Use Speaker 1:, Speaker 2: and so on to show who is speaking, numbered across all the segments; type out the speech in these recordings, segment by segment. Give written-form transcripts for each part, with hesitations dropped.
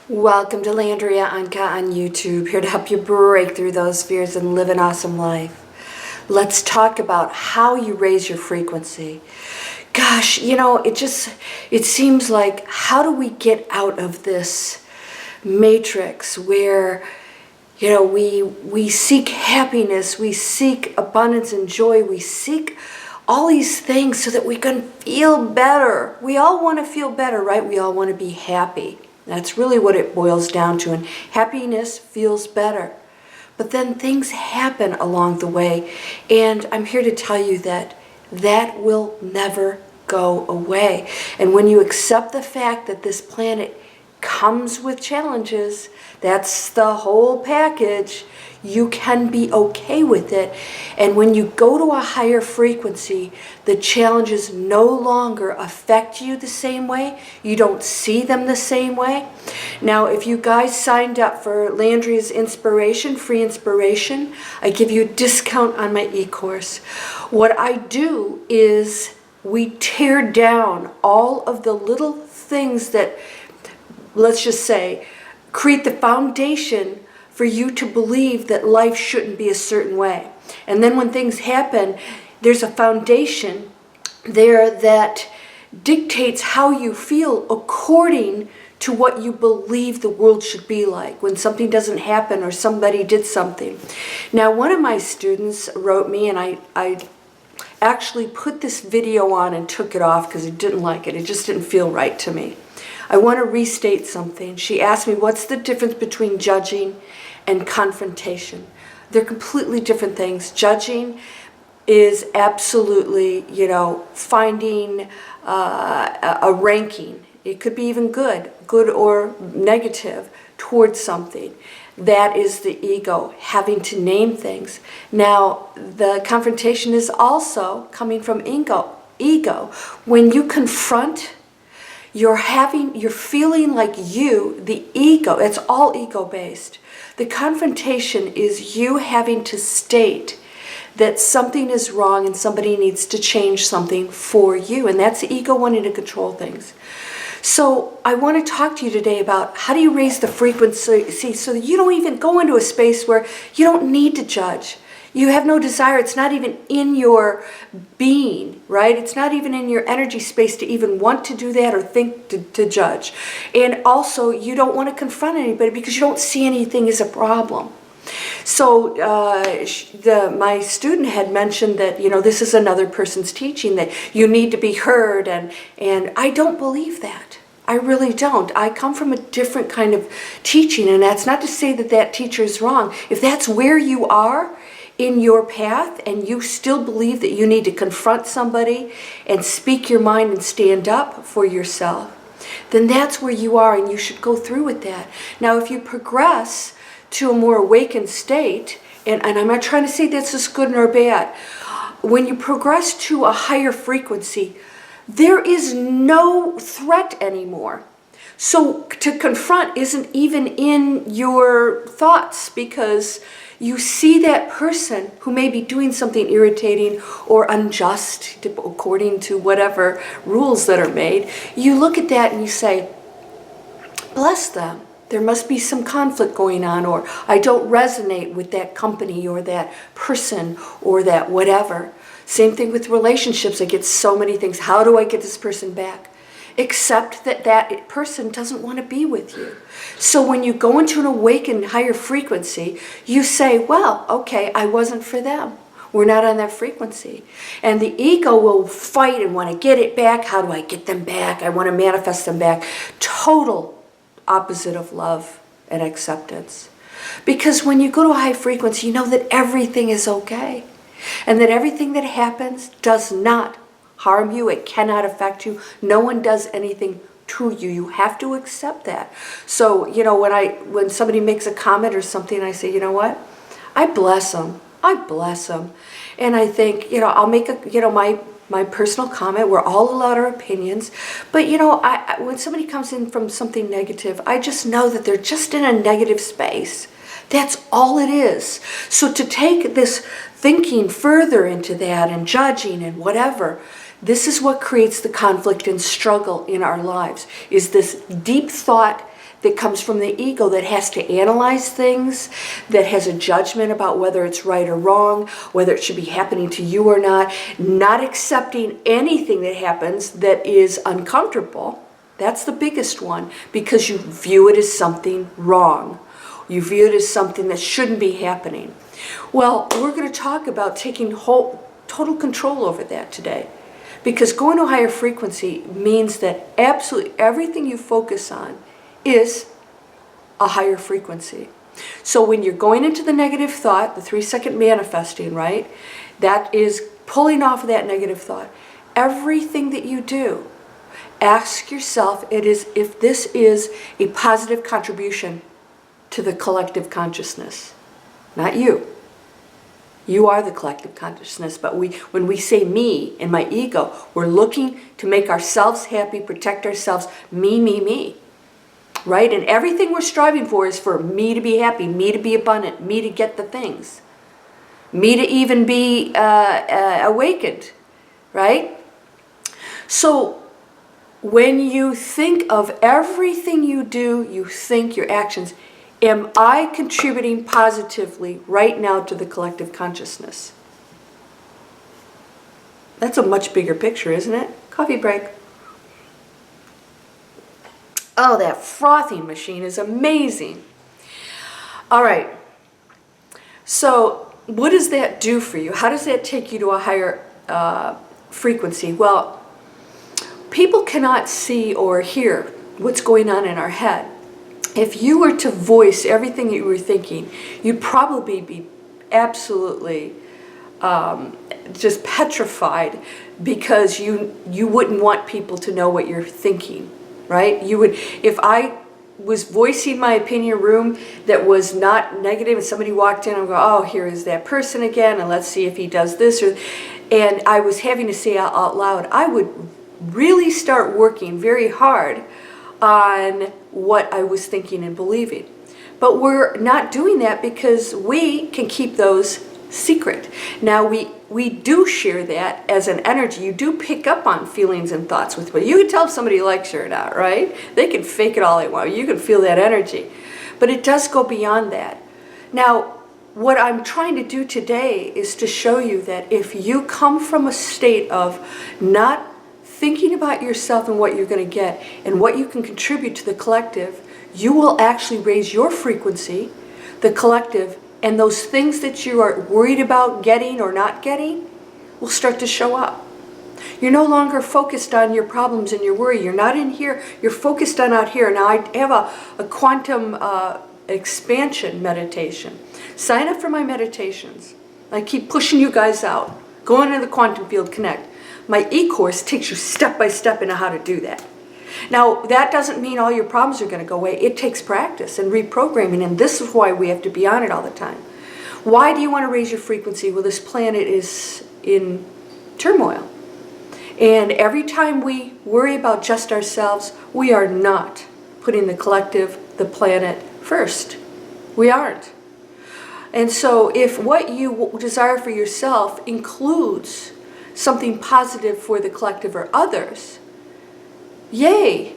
Speaker 1: Welcome to Landria, Onkka on YouTube, here to help you break through those fears and live an awesome life. Let's talk about how you raise your frequency. Gosh, it seems like, how do we get out of this matrix where, we seek happiness, we seek abundance and joy, we seek all these things so that we can feel better. We all want to feel better, right? We all want to be happy. That's really what it boils down to, and happiness feels better. But then things happen along the way, and I'm here to tell you that that will never go away. And when you accept the fact that this planet comes with challenges, that's the whole package, you can be okay with it. And when you go to a higher frequency, the challenges no longer affect you the same way. You don't see them the same way. Now, if you guys signed up for Landria's inspiration, free inspiration, I give you a discount on my e-course. What I do is we tear down all of the little things that, let's just say, create the foundation for you to believe that life shouldn't be a certain way. And then when things happen, there's a foundation there that dictates how you feel according to what you believe the world should be like when something doesn't happen or somebody did something. Now, one of my students wrote me, and I actually put this video on and took it off because I didn't like it. It just didn't feel right to me. I want to restate something. She asked me, what's the difference between judging and confrontation? They're completely different things. Judging is absolutely, finding a ranking. It could be even good or negative towards something. That is the ego, having to name things. Now, the confrontation is also coming from ego. When you confront, you're feeling like the ego, it's all ego-based. The confrontation is you having to state that something is wrong and somebody needs to change something for you. And that's the ego wanting to control things. So I want to talk to you today about how do you raise the frequency so that you don't even go into a space where you don't need to judge. You have no desire. It's not even in your being, right? It's not even in your energy space to even want to do that or think to judge. And also, you don't want to confront anybody because you don't see anything as a problem. So my student had mentioned that, this is another person's teaching, that you need to be heard, and I don't believe that. I really don't. I come from a different kind of teaching, and that's not to say that that teacher is wrong. If that's where you are in your path and you still believe that you need to confront somebody and speak your mind and stand up for yourself, then that's where you are and you should go through with that. Now, if you progress to a more awakened state, and I'm not trying to say this is good or bad, when you progress to a higher frequency, there is no threat anymore. So to confront isn't even in your thoughts, because you see that person who may be doing something irritating or unjust according to whatever rules that are made. You look at that and you say, bless them. There must be some conflict going on, or I don't resonate with that company or that person or that whatever. Same thing with relationships. I get so many things. How do I get this person back? Except that that person doesn't want to be with you. So when you go into an awakened higher frequency, you say, well, okay, I wasn't for them. We're not on that frequency. And the ego will fight and want to get it back. How do I get them back? I want to manifest them back. Total opposite of love and acceptance. Because when you go to a high frequency, you know that everything is okay. And that everything that happens does not harm you. It cannot affect you. No one does anything to you. You have to accept that. So, when somebody makes a comment or something, I say, you know what? I bless them. I bless them. And I think, I'll make my personal comment. We're all allowed our opinions. But, when somebody comes in from something negative, I just know that they're just in a negative space. That's all it is. So to take this thinking further into that and judging and whatever, this is what creates the conflict and struggle in our lives, is this deep thought that comes from the ego that has to analyze things, that has a judgment about whether it's right or wrong, whether it should be happening to you or not accepting anything that happens that is uncomfortable. That's the biggest one, because you view it as something wrong. You view it as something that shouldn't be happening. Well, we're going to talk about taking total control over that today. Because going to a higher frequency means that absolutely everything you focus on is a higher frequency. So when you're going into the negative thought, the 3-second manifesting, right? That is pulling off of that negative thought. Everything that you do, ask yourself if this is a positive contribution to the collective consciousness. Not you. You are the collective consciousness, but when we say me and my ego, we're looking to make ourselves happy, protect ourselves, me, right? And everything we're striving for is for me to be happy, me to be abundant, me to get the things, me to even be awakened, right? So when you think of everything you do, you think your actions, am I contributing positively right now to the collective consciousness? That's a much bigger picture, isn't it? Coffee break. Oh, that frothing machine is amazing. All right. So what does that do for you? How does that take you to a higher frequency? Well, people cannot see or hear what's going on in our head. If you were to voice everything that you were thinking, you'd probably be absolutely just petrified, because you wouldn't want people to know what you're thinking, right? You would, if I was voicing my opinion in a room that was not negative and somebody walked in and go, oh, here is that person again, and let's see if he does this, and I was having to say out loud, I would really start working very hard on what I was thinking and believing. But we're not doing that because we can keep those secret. Now we do share that as an energy. You do pick up on feelings and thoughts with people. You can tell if somebody likes you or not, right? They can fake it all they want. You can feel that energy. But it does go beyond that. Now, what I'm trying to do today is to show you that if you come from a state of not thinking about yourself and what you're going to get and what you can contribute to the collective, you will actually raise your frequency, the collective, and those things that you are worried about getting or not getting will start to show up. You're no longer focused on your problems and your worry. You're not in here. You're focused on out here. Now, I have a quantum expansion meditation. Sign up for my meditations. I keep pushing you guys out. Go into the quantum field, connect. My e-course takes you step by step into how to do that. Now, that doesn't mean all your problems are going to go away. It takes practice and reprogramming, and this is why we have to be on it all the time. Why do you want to raise your frequency? Well, this planet is in turmoil. And every time we worry about just ourselves, we are not putting the collective, the planet, first. We aren't. And so if what you desire for yourself includes something positive for the collective or others, yay,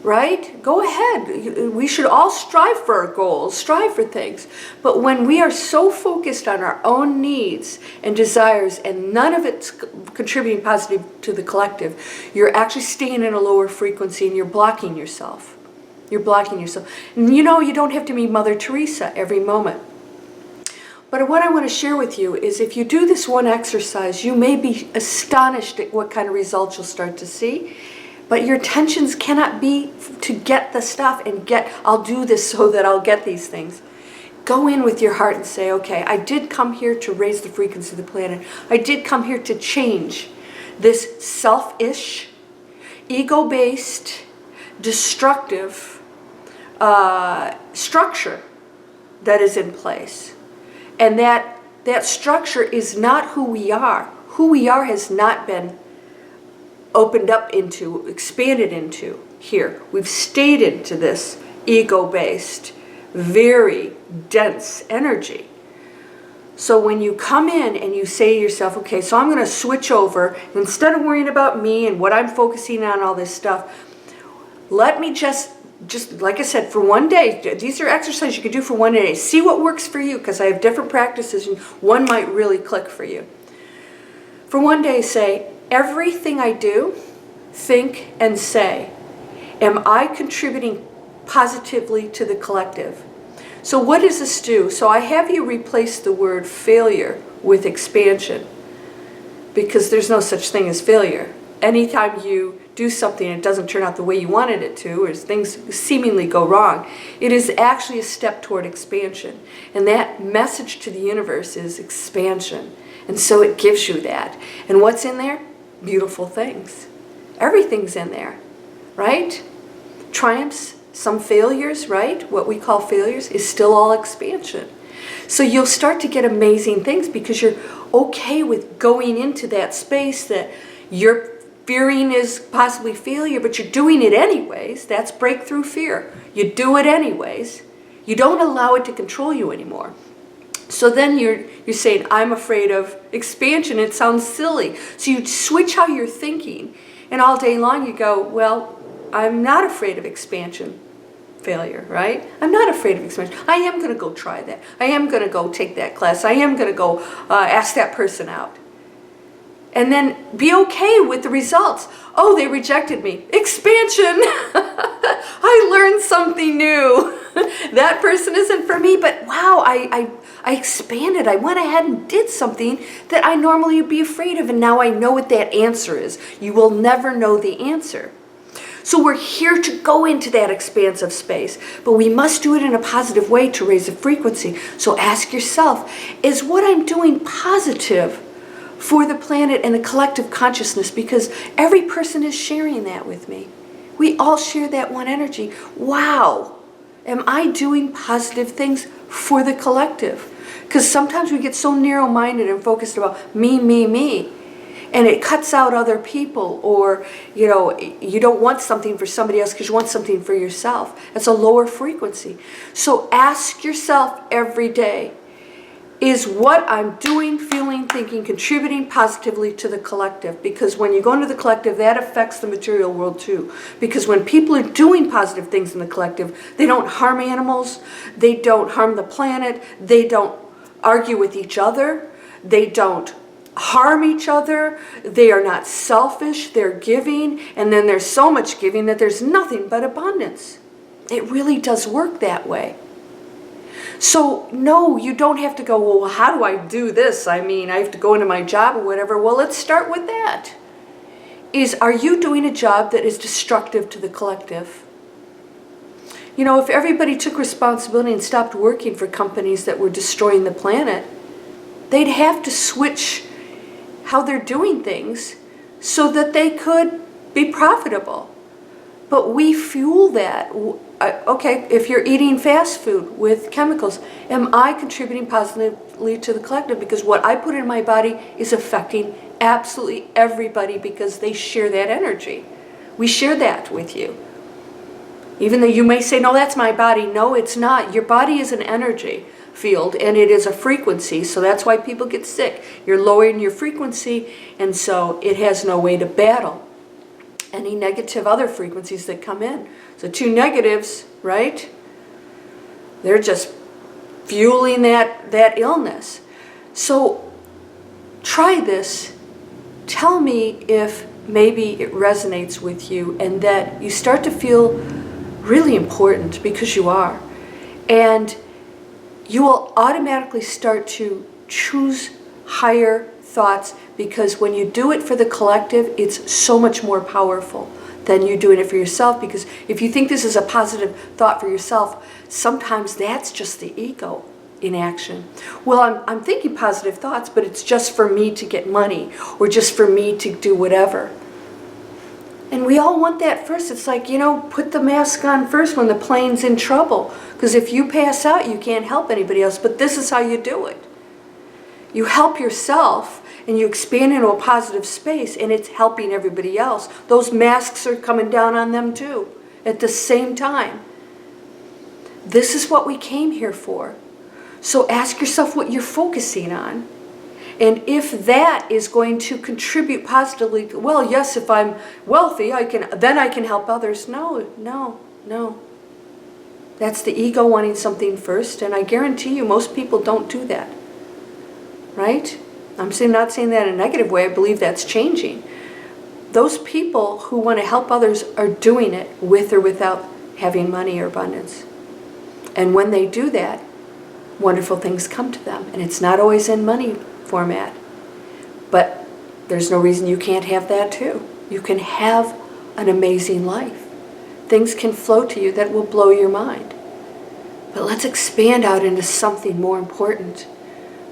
Speaker 1: right? Go ahead. We should all strive for our goals, strive for things. But when we are so focused on our own needs and desires and none of it's contributing positive to the collective, you're actually staying in a lower frequency and you're blocking yourself. You're blocking yourself. And you know, you don't have to be Mother Teresa every moment. But what I want to share with you is if you do this one exercise, you may be astonished at what kind of results you'll start to see. But your intentions cannot be to get the stuff and I'll do this so that I'll get these things. Go in with your heart and say, okay, I did come here to raise the frequency of the planet. I did come here to change this selfish, ego-based, destructive structure that is in place. And that structure is not who we are. Who we are has not been opened up into, expanded into here. We've stayed into this ego-based, very dense energy. So when you come in and you say to yourself, okay, so I'm going to switch over, instead of worrying about me and what I'm focusing on, all this stuff, let me just just like I said, for one day. These are exercises you can do for one day. See what works for you, because I have different practices and one might really click for you. For one day, say, everything I do, think, and say, am I contributing positively to the collective? So what does this do? So I have you replace the word failure with expansion, because there's no such thing as failure. Anytime you do something and it doesn't turn out the way you wanted it to, or things seemingly go wrong, it is actually a step toward expansion. And that message to the universe is expansion. And so it gives you that. And what's in there? Beautiful things. Everything's in there, right? Triumphs, some failures, right? What we call failures is still all expansion. So you'll start to get amazing things because you're okay with going into that space that you're fearing is possibly failure, but you're doing it anyways. That's breakthrough fear. You do it anyways. You don't allow it to control you anymore. So then you're saying, I'm afraid of expansion. It sounds silly. So you switch how you're thinking, and all day long you go, well, I'm not afraid of expansion. Failure, right? I'm not afraid of expansion. I am going to go try that. I am going to go take that class. I am going to go ask that person out. And then be okay with the results. Oh, they rejected me. Expansion. I learned something new. That person isn't for me, but wow, I expanded. I went ahead and did something that I normally would be afraid of, and now I know what that answer is. You will never know the answer. So we're here to go into that expansive space, but we must do it in a positive way to raise the frequency. So ask yourself, is what I'm doing positive for the planet and the collective consciousness? Because every person is sharing that with me. We all share that one energy. Wow, am I doing positive things for the collective? Because sometimes we get so narrow-minded and focused about me, me, me. And it cuts out other people, or you don't want something for somebody else because you want something for yourself. It's a lower frequency. So ask yourself every day, is what I'm doing, feeling, thinking, contributing positively to the collective? Because when you go into the collective, that affects the material world too. Because when people are doing positive things in the collective, they don't harm animals, they don't harm the planet, they don't argue with each other, they don't harm each other, they are not selfish, they're giving, and then there's so much giving that there's nothing but abundance. It really does work that way. So no, you don't have to go, well, how do I do this? I mean, I have to go into my job or whatever. Well, let's start with that. Are you doing a job that is destructive to the collective? If everybody took responsibility and stopped working for companies that were destroying the planet, they'd have to switch how they're doing things so that they could be profitable. But we fuel that. Okay, if you're eating fast food with chemicals, am I contributing positively to the collective? Because what I put in my body is affecting absolutely everybody because they share that energy. We share that with you. Even though you may say, no, that's my body. No, it's not. Your body is an energy field, and it is a frequency, so that's why people get sick. You're lowering your frequency, and so it has no way to battle any negative other frequencies that come in. So two negatives, right? They're just fueling that illness. So try this. Tell me if maybe it resonates with you and that you start to feel really important, because you are. And you will automatically start to choose higher thoughts, because when you do it for the collective, it's so much more powerful than you doing it for yourself. Because if you think this is a positive thought for yourself, sometimes that's just the ego in action. Well, I'm thinking positive thoughts, but it's just for me to get money, or just for me to do whatever. And we all want that first. It's like, put the mask on first when the plane's in trouble. Because if you pass out, you can't help anybody else. But this is how you do it. You help yourself, and you expand into a positive space, and it's helping everybody else. Those masks are coming down on them too, at the same time. This is what we came here for. So ask yourself what you're focusing on. And if that is going to contribute positively, well, yes, if I'm wealthy, then I can help others. No. No. That's the ego wanting something first, and I guarantee you most people don't do that. Right? I'm not saying that in a negative way. I believe that's changing. Those people who want to help others are doing it with or without having money or abundance. And when they do that, wonderful things come to them. And it's not always in money format. But there's no reason you can't have that too. You can have an amazing life. Things can flow to you that will blow your mind. But let's expand out into something more important.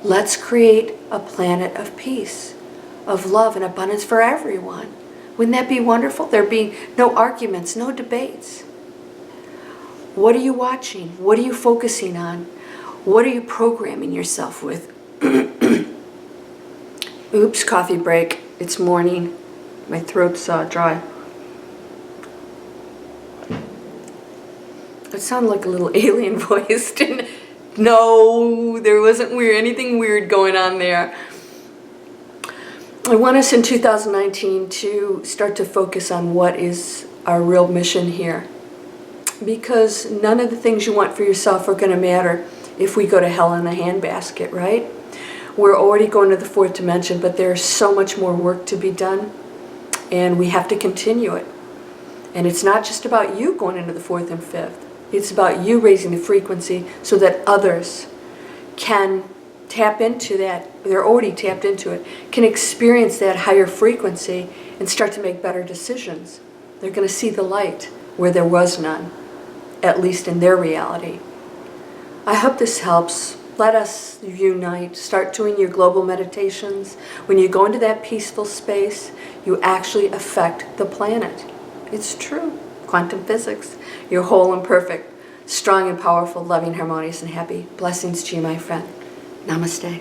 Speaker 1: Let's create a planet of peace, of love and abundance for everyone. Wouldn't that be wonderful? There be no arguments, no debates. What are you watching? What are you focusing on? What are you programming yourself with? Oops, coffee break. It's morning. My throat's dry. It sounded like a little alien voice, didn't it? No, there wasn't anything weird going on there. I want us in 2019 to start to focus on what is our real mission here. Because none of the things you want for yourself are going to matter if we go to hell in a handbasket, right? We're already going to the fourth dimension, but there's so much more work to be done, and we have to continue it. And it's not just about you going into the fourth and fifth. It's about you raising the frequency so that others can tap into that. They're already tapped into it, can experience that higher frequency and start to make better decisions. They're going to see the light where there was none, at least in their reality. I hope this helps. Let us unite. Start doing your global meditations. When you go into that peaceful space, you actually affect the planet. It's true. Quantum physics. You're whole and perfect, strong and powerful, loving, harmonious, and happy. Blessings to you, my friend. Namaste.